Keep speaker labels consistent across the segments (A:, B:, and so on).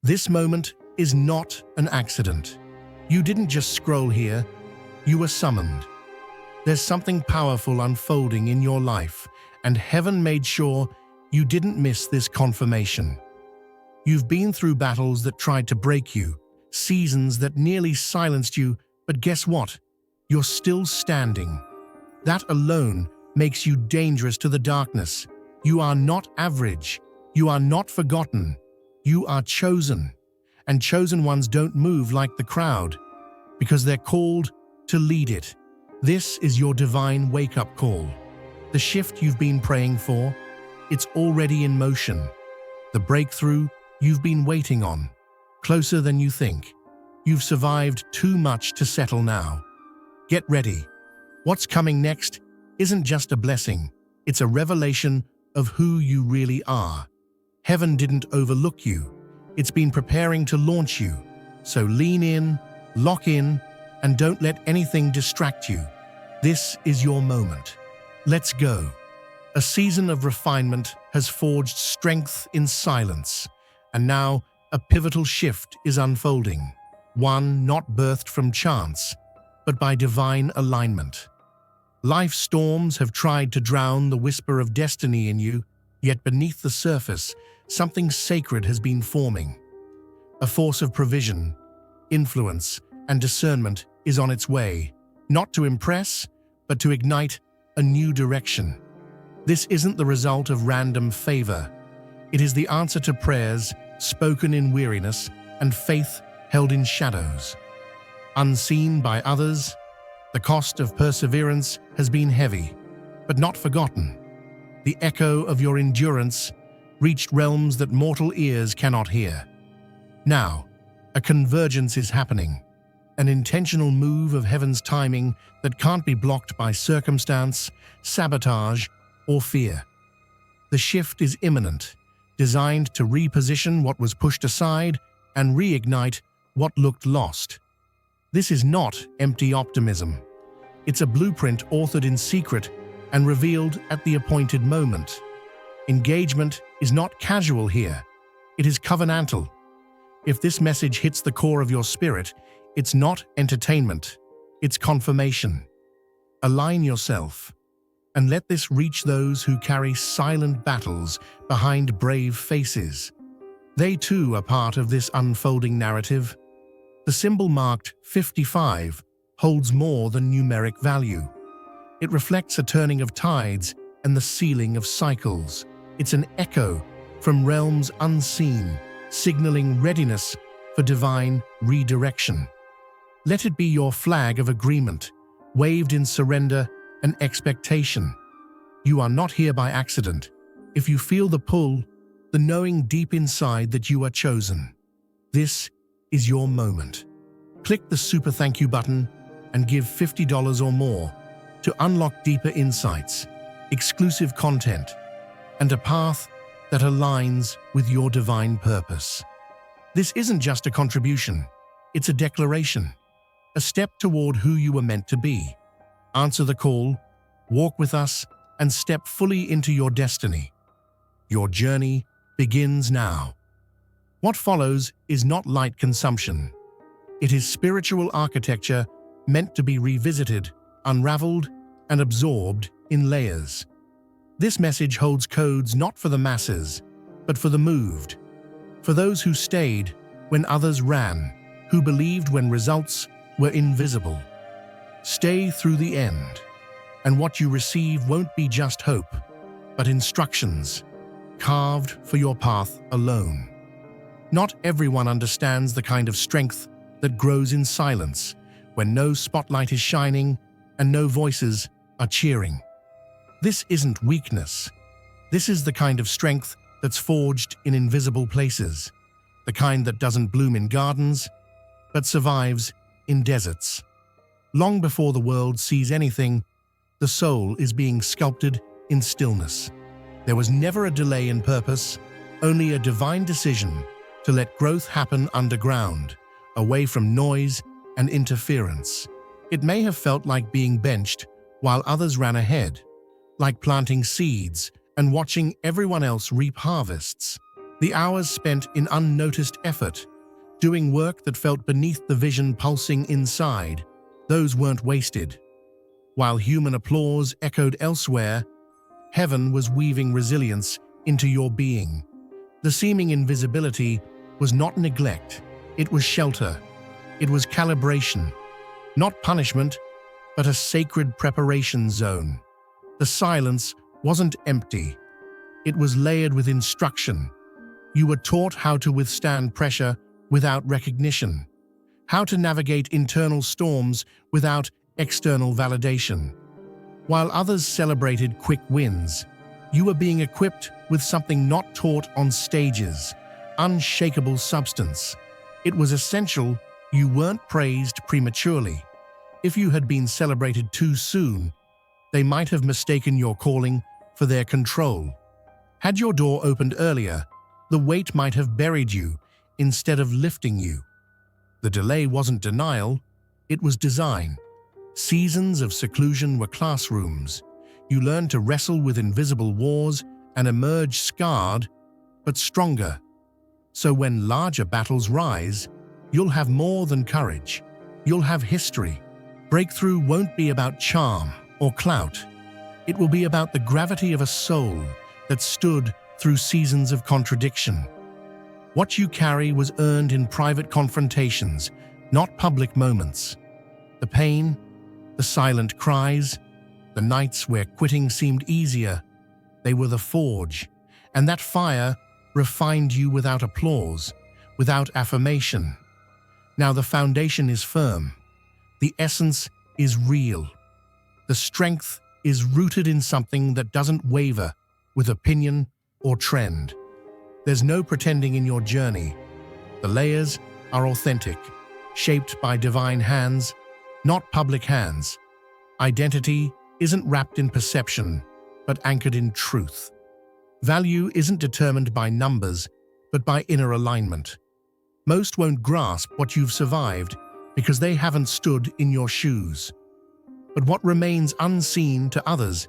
A: This moment is not an accident. You didn't just scroll here, you were summoned. There's something powerful unfolding in your life, and heaven made sure you didn't miss this confirmation. You've been through battles that tried to break you, seasons that nearly silenced you, but guess what? You're still standing. That alone makes you dangerous to the darkness. You are not average. You are not forgotten. You are chosen. And chosen ones don't move like the crowd, because they're called to lead it. This is your divine wake-up call. The shift you've been praying for, it's already in motion. The breakthrough you've been waiting on, closer than you think. You've survived too much to settle now. Get ready. What's coming next isn't just a blessing, it's a revelation of who you really are. Heaven didn't overlook you. It's been preparing to launch you. So lean in, lock in, and don't let anything distract you. This is your moment. Let's go. A season of refinement has forged strength in silence, and now a pivotal shift is unfolding. One not birthed from chance, but by divine alignment. Life's storms have tried to drown the whisper of destiny in you, yet beneath the surface, something sacred has been forming. A force of provision, influence, and discernment is on its way, not to impress, but to ignite a new direction. This isn't the result of random favor. It is the answer to prayers spoken in weariness and faith held in shadows. Unseen by others, the cost of perseverance has been heavy, but not forgotten. The echo of your endurance reached realms that mortal ears cannot hear. Now, a convergence is happening, an intentional move of heaven's timing that can't be blocked by circumstance, sabotage, or fear. The shift is imminent, designed to reposition what was pushed aside and reignite what looked lost. This is not empty optimism. It's a blueprint authored in secret and revealed at the appointed moment. Engagement is not casual here. It is covenantal. If this message hits the core of your spirit, it's not entertainment, it's confirmation. Align yourself, and let this reach those who carry silent battles behind brave faces. They too are part of this unfolding narrative. The symbol marked 55 holds more than numeric value. It reflects a turning of tides and the sealing of cycles. It's an echo from realms unseen, signaling readiness for divine redirection. Let it be your flag of agreement, waved in surrender and expectation. You are not here by accident. If you feel the pull, the knowing deep inside that you are chosen, this is your moment. Click the super thank you button and give $50 or more to unlock deeper insights, exclusive content, and a path that aligns with your divine purpose. This isn't just a contribution, it's a declaration, a step toward who you were meant to be. Answer the call, walk with us, and step fully into your destiny. Your journey begins now. What follows is not light consumption. It is spiritual architecture meant to be revisited, unraveled, and absorbed in layers. This message holds codes not for the masses, but for the moved, for those who stayed when others ran, who believed when results were invisible. Stay through the end, and what you receive won't be just hope, but instructions, carved for your path alone. Not everyone understands the kind of strength that grows in silence, when no spotlight is shining and no voices are cheering. This isn't weakness. This is the kind of strength that's forged in invisible places, the kind that doesn't bloom in gardens, but survives in deserts. Long before the world sees anything, the soul is being sculpted in stillness. There was never a delay in purpose, only a divine decision to let growth happen underground, away from noise and interference. It may have felt like being benched while others ran ahead, like planting seeds and watching everyone else reap harvests. The hours spent in unnoticed effort, doing work that felt beneath the vision pulsing inside, those weren't wasted. While human applause echoed elsewhere, heaven was weaving resilience into your being. The seeming invisibility was not neglect, it was shelter. It was calibration, not punishment, but a sacred preparation zone. The silence wasn't empty. It was layered with instruction. You were taught how to withstand pressure without recognition, how to navigate internal storms without external validation. While others celebrated quick wins, you were being equipped with something not taught on stages, unshakable substance. It was essential you weren't praised prematurely. If you had been celebrated too soon, they might have mistaken your calling for their control. Had your door opened earlier, the weight might have buried you instead of lifting you. The delay wasn't denial, it was design. Seasons of seclusion were classrooms. You learned to wrestle with invisible wars and emerge scarred, but stronger. So when larger battles rise, you'll have more than courage. You'll have history. Breakthrough won't be about charm or clout. It will be about the gravity of a soul that stood through seasons of contradiction. What you carry was earned in private confrontations, not public moments. The pain, the silent cries, the nights where quitting seemed easier, they were the forge, and that fire refined you without applause, without affirmation. Now the foundation is firm. The essence is real. The strength is rooted in something that doesn't waver with opinion or trend. There's no pretending in your journey. The layers are authentic, shaped by divine hands, not public hands. Identity isn't wrapped in perception, but anchored in truth. Value isn't determined by numbers, but by inner alignment. Most won't grasp what you've survived because they haven't stood in your shoes. But what remains unseen to others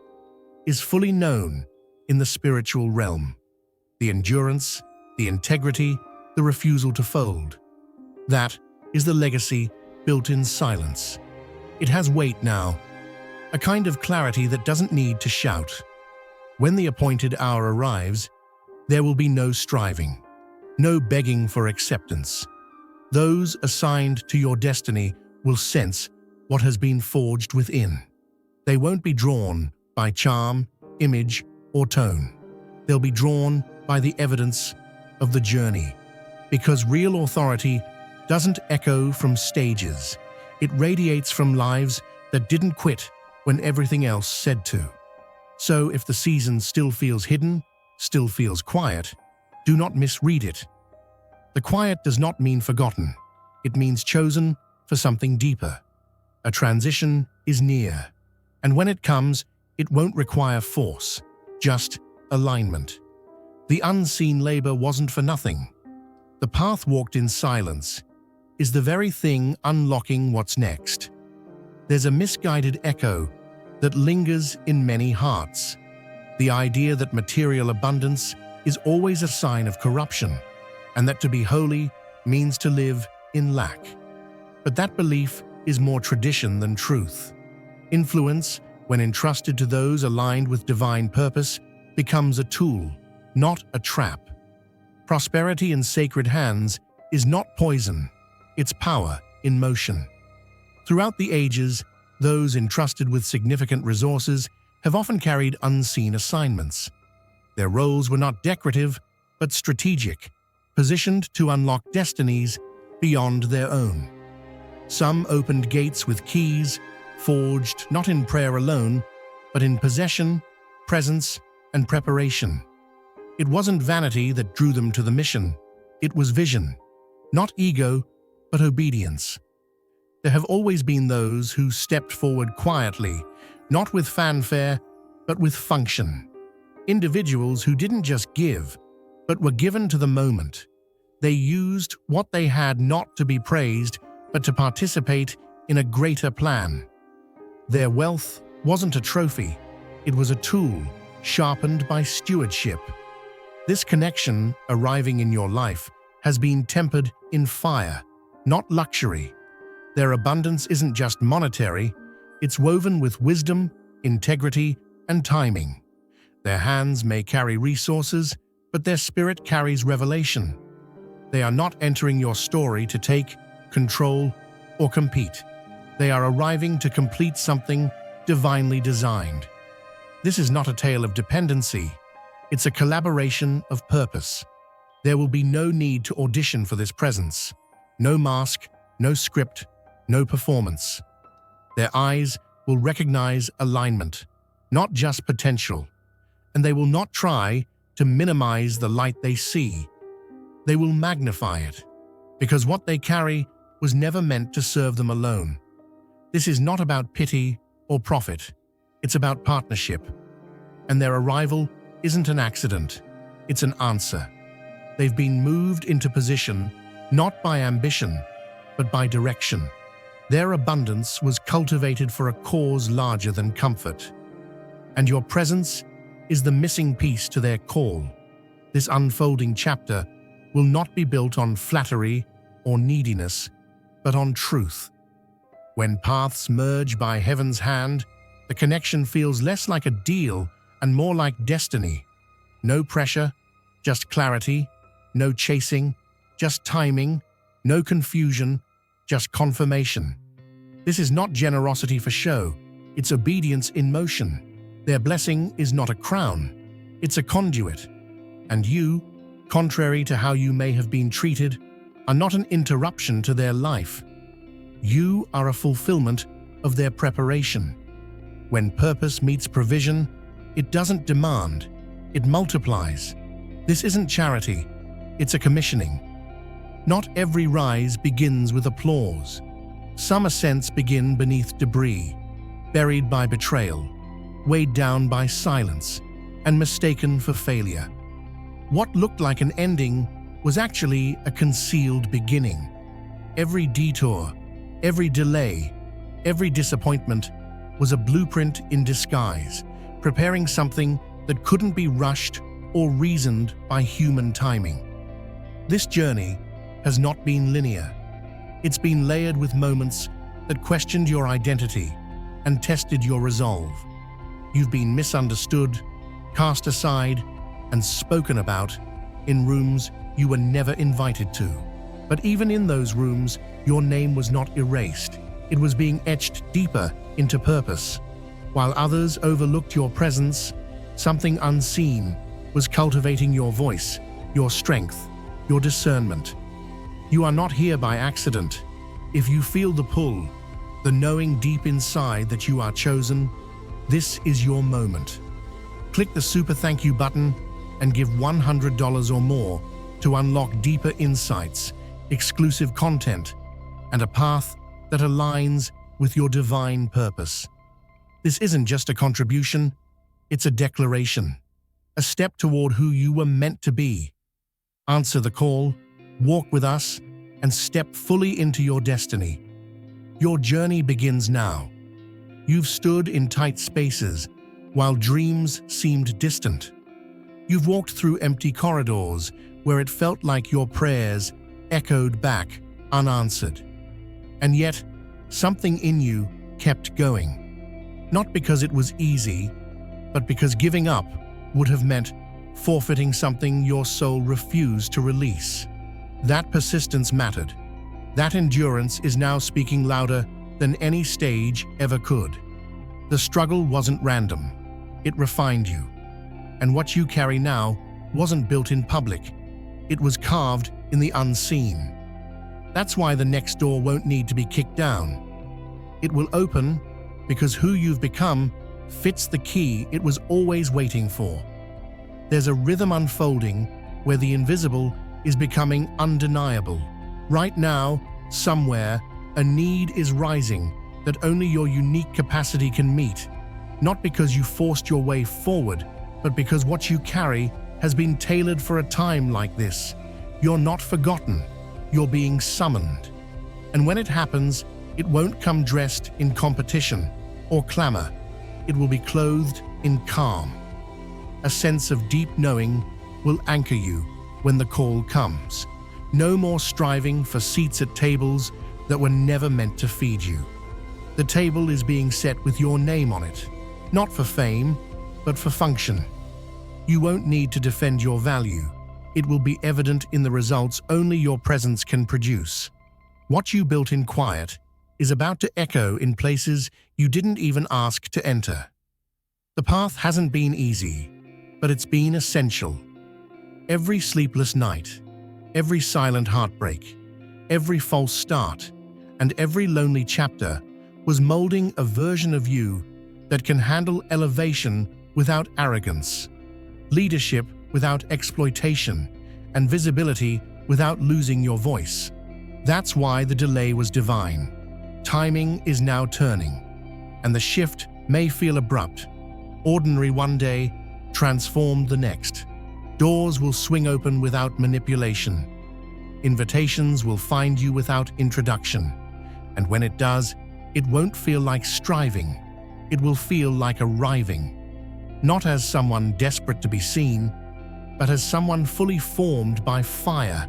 A: is fully known in the spiritual realm. The endurance, the integrity, the refusal to fold. That is the legacy built in silence. It has weight now, a kind of clarity that doesn't need to shout. When the appointed hour arrives, there will be no striving, no begging for acceptance. Those assigned to your destiny will sense what has been forged within. They won't be drawn by charm, image, or tone. They'll be drawn by the evidence of the journey. Because real authority doesn't echo from stages. It radiates from lives that didn't quit when everything else said to. So if the season still feels hidden, still feels quiet, do not misread it. The quiet does not mean forgotten. It means chosen for something deeper. A transition is near, and when it comes, it won't require force, just alignment. The unseen labor wasn't for nothing. The path walked in silence is the very thing unlocking what's next. There's a misguided echo that lingers in many hearts. The idea that material abundance is always a sign of corruption, and that to be holy means to live in lack. But that belief is more tradition than truth. Influence, when entrusted to those aligned with divine purpose, becomes a tool, not a trap. Prosperity in sacred hands is not poison, it's power in motion. Throughout the ages, those entrusted with significant resources have often carried unseen assignments. Their roles were not decorative, but strategic, positioned to unlock destinies beyond their own. Some opened gates with keys, forged not in prayer alone, but in possession, presence, and preparation. It wasn't vanity that drew them to the mission. It was vision, not ego, but obedience. There have always been those who stepped forward quietly, not with fanfare, but with function. Individuals who didn't just give, but were given to the moment. They used what they had not to be praised, but to participate in a greater plan. Their wealth wasn't a trophy, it was a tool, sharpened by stewardship. This connection arriving in your life has been tempered in fire, not luxury. Their abundance isn't just monetary, it's woven with wisdom, integrity, and timing. Their hands may carry resources, but their spirit carries revelation. They are not entering your story to take, control, or compete. They are arriving to complete something divinely designed. This is not a tale of dependency. It's a collaboration of purpose. There will be no need to audition for this presence. No mask, no script, no performance. Their eyes will recognize alignment, not just potential. And they will not try to minimize the light they see. They will magnify it, because what they carry was never meant to serve them alone. This is not about pity or profit. It's about partnership. And their arrival isn't an accident. It's an answer. They've been moved into position not by ambition, but by direction. Their abundance was cultivated for a cause larger than comfort. And your presence is the missing piece to their call. This unfolding chapter will not be built on flattery or neediness, but on truth. When paths merge by heaven's hand, the connection feels less like a deal and more like destiny. No pressure, just clarity. No chasing, just timing. No confusion, just confirmation. This is not generosity for show, it's obedience in motion. Their blessing is not a crown, it's a conduit. And you, contrary to how you may have been treated, are not an interruption to their life. You are a fulfillment of their preparation. When purpose meets provision, it doesn't demand, it multiplies. This isn't charity, it's a commissioning. Not every rise begins with applause. Some ascents begin beneath debris, buried by betrayal, weighed down by silence, and mistaken for failure. What looked like an ending was actually a concealed beginning. Every detour, every delay, every disappointment was a blueprint in disguise, preparing something that couldn't be rushed or reasoned by human timing. This journey has not been linear. It's been layered with moments that questioned your identity and tested your resolve. You've been misunderstood, cast aside, and spoken about in rooms you were never invited to. But even in those rooms, your name was not erased. It was being etched deeper into purpose. While others overlooked your presence, something unseen was cultivating your voice, your strength, your discernment. You are not here by accident. If you feel the pull, the knowing deep inside that you are chosen, this is your moment. Click the super thank you button and give $100 or more to unlock deeper insights, exclusive content, and a path that aligns with your divine purpose. This isn't just a contribution, it's a declaration, a step toward who you were meant to be. Answer the call, walk with us, and step fully into your destiny. Your journey begins now. You've stood in tight spaces while dreams seemed distant. You've walked through empty corridors where it felt like your prayers echoed back unanswered. And yet, something in you kept going. Not because it was easy, but because giving up would have meant forfeiting something your soul refused to release. That persistence mattered. That endurance is now speaking louder than any stage ever could. The struggle wasn't random. It refined you. And what you carry now wasn't built in public. It was carved in the unseen. That's why the next door won't need to be kicked down. It will open because who you've become fits the key it was always waiting for. There's a rhythm unfolding where the invisible is becoming undeniable. Right now, somewhere, a need is rising that only your unique capacity can meet. Not because you forced your way forward, but because what you carry has been tailored for a time like this. You're not forgotten. You're being summoned. And when it happens, it won't come dressed in competition or clamor. It will be clothed in calm. A sense of deep knowing will anchor you when the call comes. No more striving for seats at tables that were never meant to feed you. The table is being set with your name on it, not for fame, but for function. You won't need to defend your value. It will be evident in the results only your presence can produce. What you built in quiet is about to echo in places you didn't even ask to enter. The path hasn't been easy, but it's been essential. Every sleepless night, every silent heartbreak, every false start, and every lonely chapter was molding a version of you that can handle elevation without arrogance, leadership without exploitation, and visibility without losing your voice. That's why the delay was divine. Timing is now turning, and the shift may feel abrupt, ordinary one day, transformed the next. Doors will swing open without manipulation. Invitations will find you without introduction. And when it does, it won't feel like striving. It will feel like arriving. Not as someone desperate to be seen, but as someone fully formed by fire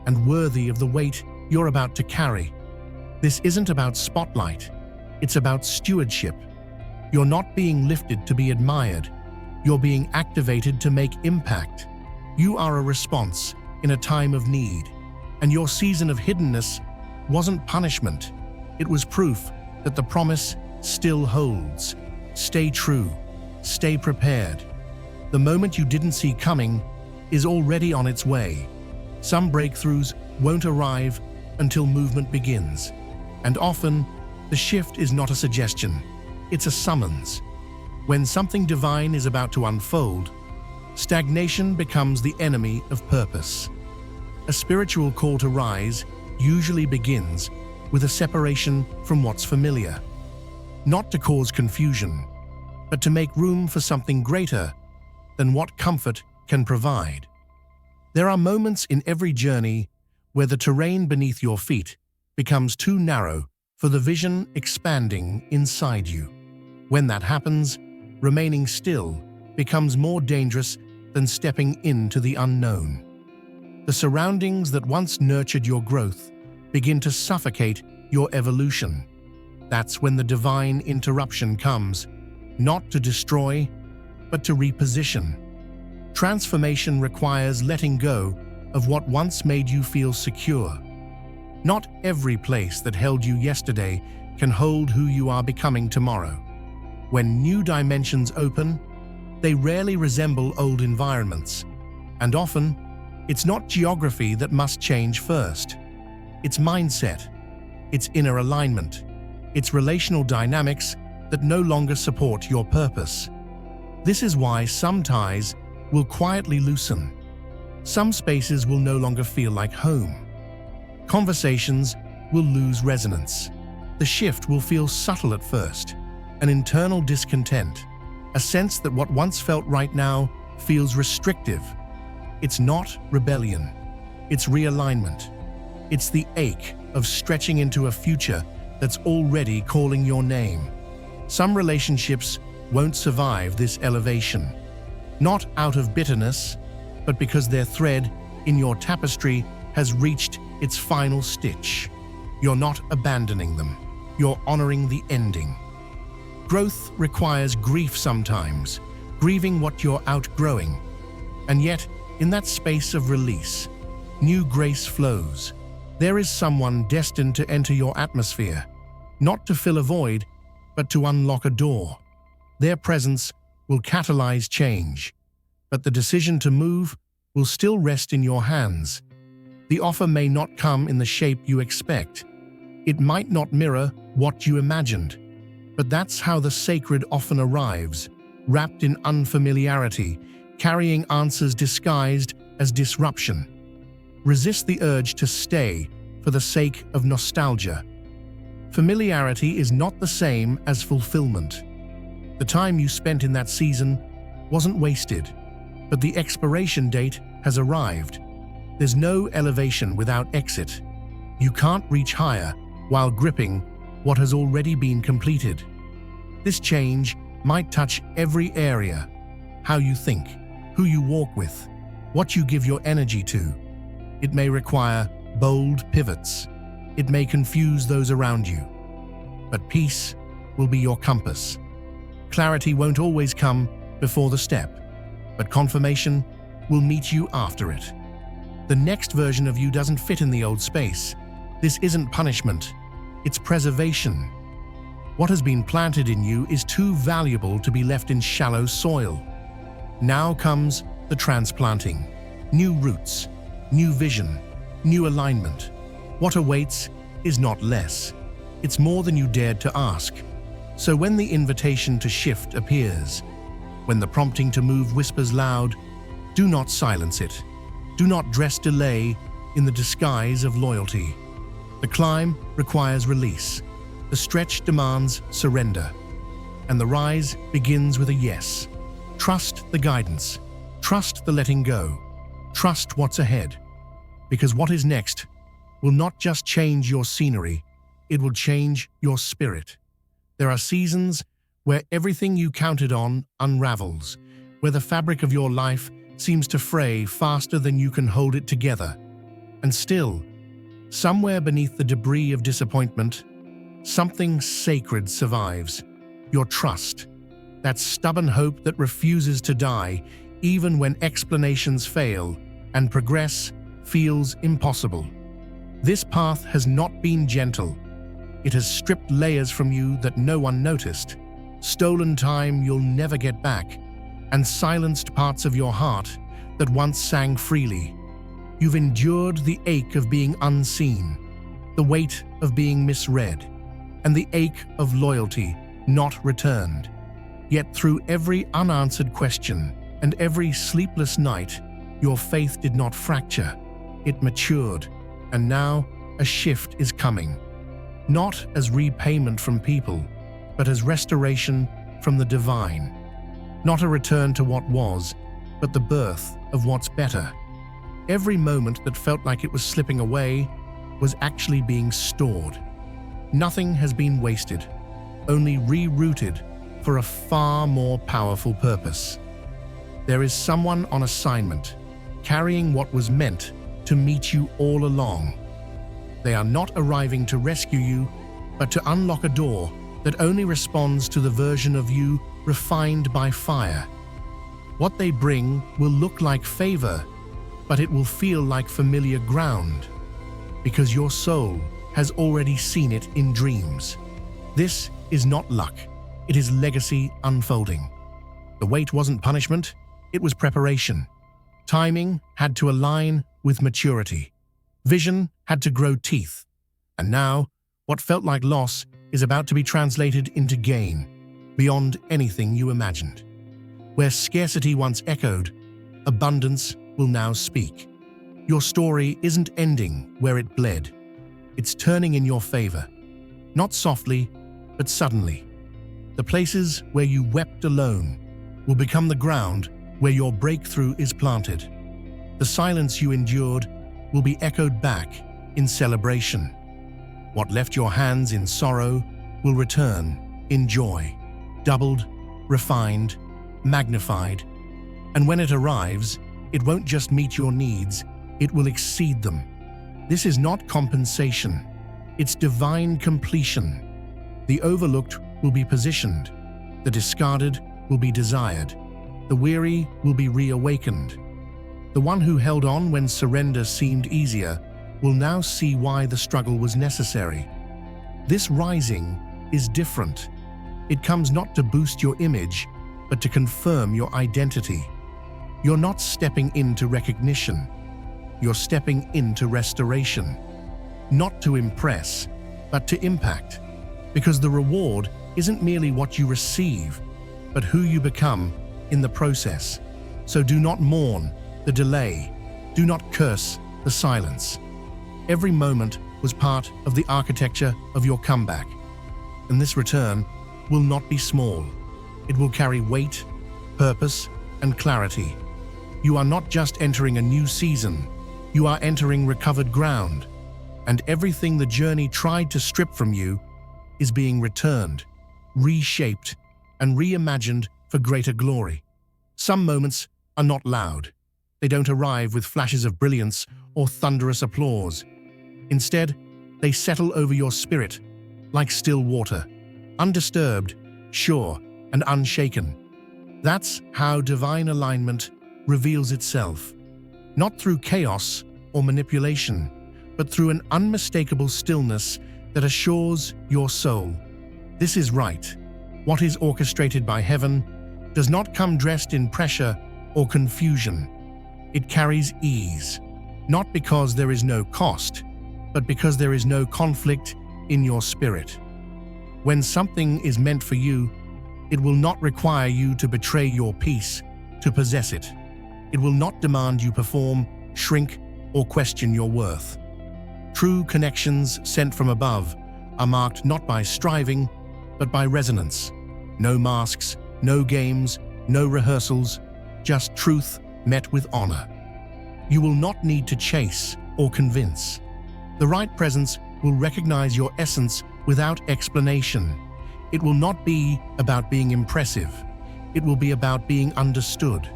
A: and worthy of the weight you're about to carry. This isn't about spotlight. It's about stewardship. You're not being lifted to be admired. You're being activated to make impact. You are a response in a time of need. And your season of hiddenness wasn't punishment. It was proof that the promise still holds. Stay true. Stay prepared. The moment you didn't see coming is already on its way. Some breakthroughs won't arrive until movement begins. And often, the shift is not a suggestion. It's a summons. When something divine is about to unfold, stagnation becomes the enemy of purpose. A spiritual call to rise usually begins with a separation from what's familiar. Not to cause confusion, but to make room for something greater than what comfort can provide. There are moments in every journey where the terrain beneath your feet becomes too narrow for the vision expanding inside you. When that happens, remaining still becomes more dangerous than stepping into the unknown. The surroundings that once nurtured your growth begin to suffocate your evolution. That's when the divine interruption comes, not to destroy, but to reposition. Transformation requires letting go of what once made you feel secure. Not every place that held you yesterday can hold who you are becoming tomorrow. When new dimensions open, they rarely resemble old environments, and often, it's not geography that must change first. It's mindset, it's inner alignment, it's relational dynamics that no longer support your purpose. This is why some ties will quietly loosen. Some spaces will no longer feel like home. Conversations will lose resonance. The shift will feel subtle at first, an internal discontent, a sense that what once felt right now feels restrictive. It's not rebellion, it's realignment. It's the ache of stretching into a future that's already calling your name. Some relationships won't survive this elevation, not out of bitterness, but because their thread in your tapestry has reached its final stitch. You're not abandoning them, you're honoring the ending. Growth requires grief sometimes, grieving what you're outgrowing. And yet, in that space of release, new grace flows. There is someone destined to enter your atmosphere, not to fill a void, but to unlock a door. Their presence will catalyze change, but the decision to move will still rest in your hands. The offer may not come in the shape you expect. It might not mirror what you imagined, but that's how the sacred often arrives, wrapped in unfamiliarity, carrying answers disguised as disruption. Resist the urge to stay for the sake of nostalgia. Familiarity is not the same as fulfillment. The time you spent in that season wasn't wasted, but the expiration date has arrived. There's no elevation without exit. You can't reach higher while gripping what has already been completed. This change might touch every area: how you think, who you walk with, what you give your energy to. It may require bold pivots. It may confuse those around you. But peace will be your compass. Clarity won't always come before the step, but confirmation will meet you after it. The next version of you doesn't fit in the old space. This isn't punishment, it's preservation. What has been planted in you is too valuable to be left in shallow soil. Now comes the transplanting. New roots, new vision, new alignment. What awaits is not less. It's more than you dared to ask. So when the invitation to shift appears, when the prompting to move whispers loud, do not silence it. Do not dress delay in the disguise of loyalty. The climb requires release. The stretch demands surrender. And the rise begins with a yes. Trust the guidance. Trust the letting go. Trust what's ahead. Because what is next will not just change your scenery, it will change your spirit. There are seasons where everything you counted on unravels, where the fabric of your life seems to fray faster than you can hold it together. And still, somewhere beneath the debris of disappointment, something sacred survives. Your trust. That stubborn hope that refuses to die even when explanations fail and progress feels impossible. This path has not been gentle. It has stripped layers from you that no one noticed, stolen time you'll never get back, and silenced parts of your heart that once sang freely. You've endured the ache of being unseen, the weight of being misread, and the ache of loyalty not returned. Yet through every unanswered question and every sleepless night, your faith did not fracture. It matured, and now a shift is coming. Not as repayment from people, but as restoration from the divine. Not a return to what was, but the birth of what's better. Every moment that felt like it was slipping away was actually being stored. Nothing has been wasted, only rerouted for a far more powerful purpose. There is someone on assignment, carrying what was meant to meet you all along. They are not arriving to rescue you, but to unlock a door that only responds to the version of you refined by fire. What they bring will look like favor, but it will feel like familiar ground, because your soul has already seen it in dreams. This is not luck, it is legacy unfolding. The wait wasn't punishment, it was preparation. Timing had to align with maturity. Vision had to grow teeth. And now, what felt like loss is about to be translated into gain, beyond anything you imagined. Where scarcity once echoed, abundance will now speak. Your story isn't ending where it bled. It's turning in your favor. Not softly, but suddenly. The places where you wept alone will become the ground where your breakthrough is planted. The silence you endured will be echoed back in celebration. What left your hands in sorrow will return in joy, doubled, refined, magnified. And when it arrives, it won't just meet your needs, it will exceed them. This is not compensation, it's divine completion. The overlooked will be positioned, the discarded will be desired, the weary will be reawakened. The one who held on when surrender seemed easier will now see why the struggle was necessary. This rising is different. It comes not to boost your image, but to confirm your identity. You're not stepping into recognition. You're stepping into restoration. Not to impress, but to impact. Because the reward isn't merely what you receive, but who you become in the process. So do not mourn the delay. Do not curse the silence. Every moment was part of the architecture of your comeback. And this return will not be small. It will carry weight, purpose, and clarity. You are not just entering a new season, you are entering recovered ground. And everything the journey tried to strip from you is being returned, reshaped, and reimagined for greater glory. Some moments are not loud. They don't arrive with flashes of brilliance or thunderous applause. Instead, they settle over your spirit like still water, undisturbed, sure, and unshaken. That's how divine alignment reveals itself, not through chaos or manipulation, but through an unmistakable stillness that assures your soul. This is right. What is orchestrated by heaven does not come dressed in pressure or confusion. It carries ease, not because there is no cost, but because there is no conflict in your spirit. When something is meant for you, it will not require you to betray your peace to possess it. It will not demand you perform, shrink, or question your worth. True connections sent from above are marked not by striving, but by resonance. No masks, no games, no rehearsals, just truth met with honor. You will not need to chase or convince. The right presence will recognize your essence without explanation. It will not be about being impressive. It will be about being understood.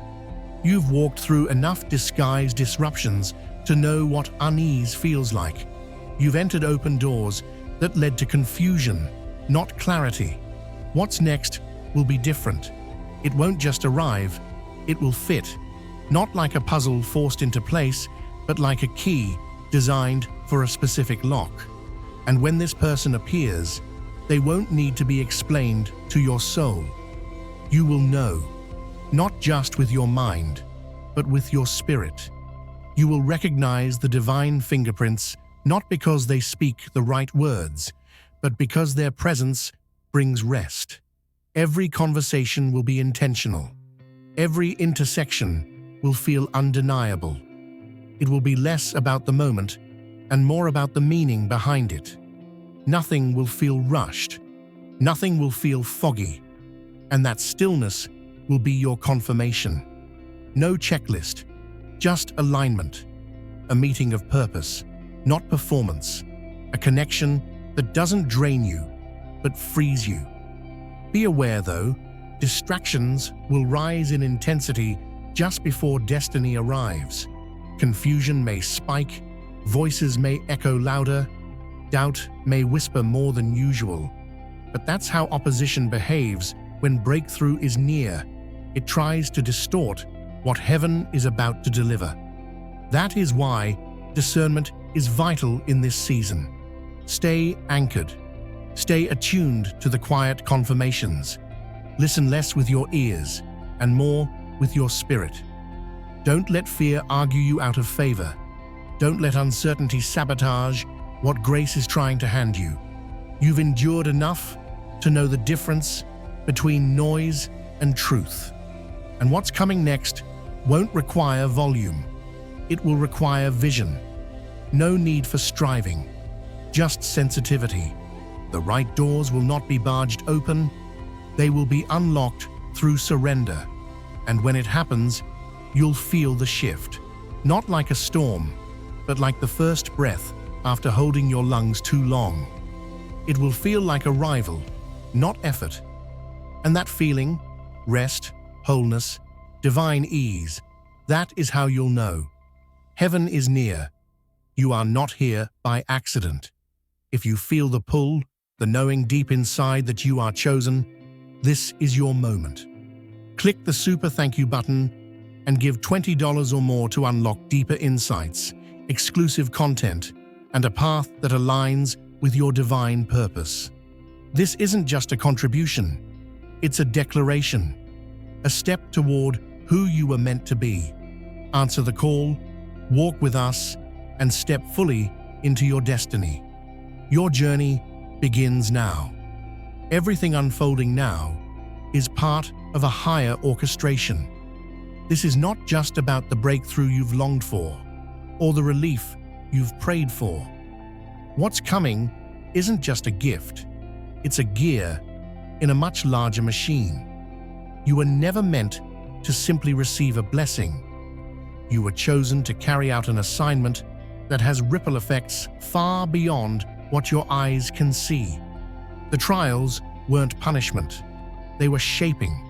A: You've walked through enough disguised disruptions to know what unease feels like. You've entered open doors that led to confusion, not clarity. What's next will be different. It won't just arrive, it will fit. Not like a puzzle forced into place, but like a key designed for a specific lock. And when this person appears, they won't need to be explained to your soul. You will know, not just with your mind, but with your spirit. You will recognize the divine fingerprints not because they speak the right words, but because their presence brings rest. Every conversation will be intentional. Every intersection will feel undeniable. It will be less about the moment and more about the meaning behind it. Nothing will feel rushed. Nothing will feel foggy. And that stillness will be your confirmation. No checklist, just alignment. A meeting of purpose, not performance. A connection that doesn't drain you, but frees you. Be aware, though, distractions will rise in intensity just before destiny arrives. Confusion may spike, voices may echo louder, doubt may whisper more than usual. But that's how opposition behaves when breakthrough is near. It tries to distort what heaven is about to deliver. That is why discernment is vital in this season. Stay anchored. Stay attuned to the quiet confirmations. Listen less with your ears and more with your spirit. Don't let fear argue you out of favor. Don't let uncertainty sabotage what grace is trying to hand you. You've endured enough to know the difference between noise and truth. And what's coming next won't require volume. It will require vision. No need for striving, just sensitivity. The right doors will not be barged open. They will be unlocked through surrender. And when it happens, you'll feel the shift. Not like a storm, but like the first breath after holding your lungs too long. It will feel like arrival, not effort. And that feeling, rest, wholeness, divine ease, that is how you'll know. Heaven is near. You are not here by accident. If you feel the pull, the knowing deep inside that you are chosen, this is your moment. Click the super thank you button and give $20 or more to unlock deeper insights, exclusive content, and a path that aligns with your divine purpose. This isn't just a contribution. It's a declaration, a step toward who you were meant to be. Answer the call, walk with us, and step fully into your destiny. Your journey begins now. Everything unfolding now is part of a higher orchestration. This is not just about the breakthrough you've longed for or the relief you've prayed for. What's coming isn't just a gift. It's a gear in a much larger machine. You were never meant to simply receive a blessing. You were chosen to carry out an assignment that has ripple effects far beyond what your eyes can see. The trials weren't punishment. They were shaping.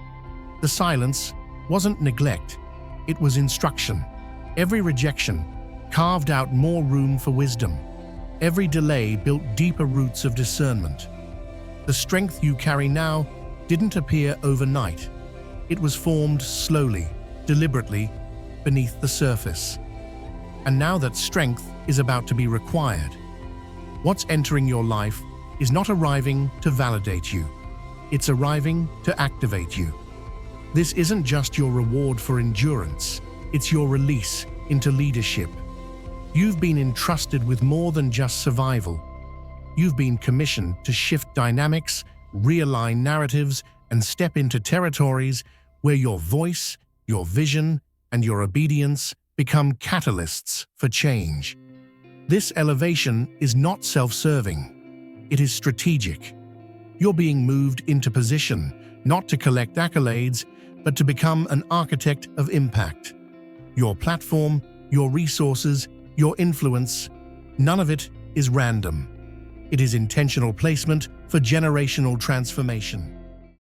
A: The silence wasn't neglect. It was instruction. Every rejection carved out more room for wisdom. Every delay built deeper roots of discernment. The strength you carry now didn't appear overnight. It was formed slowly, deliberately, beneath the surface. And now that strength is about to be required, what's entering your life is not arriving to validate you. It's arriving to activate you. This isn't just your reward for endurance, it's your release into leadership. You've been entrusted with more than just survival. You've been commissioned to shift dynamics, realign narratives, and step into territories where your voice, your vision, and your obedience become catalysts for change. This elevation is not self-serving. It is strategic. You're being moved into position, not to collect accolades, but to become an architect of impact. Your platform, your resources, your influence, none of it is random. It is intentional placement for generational transformation.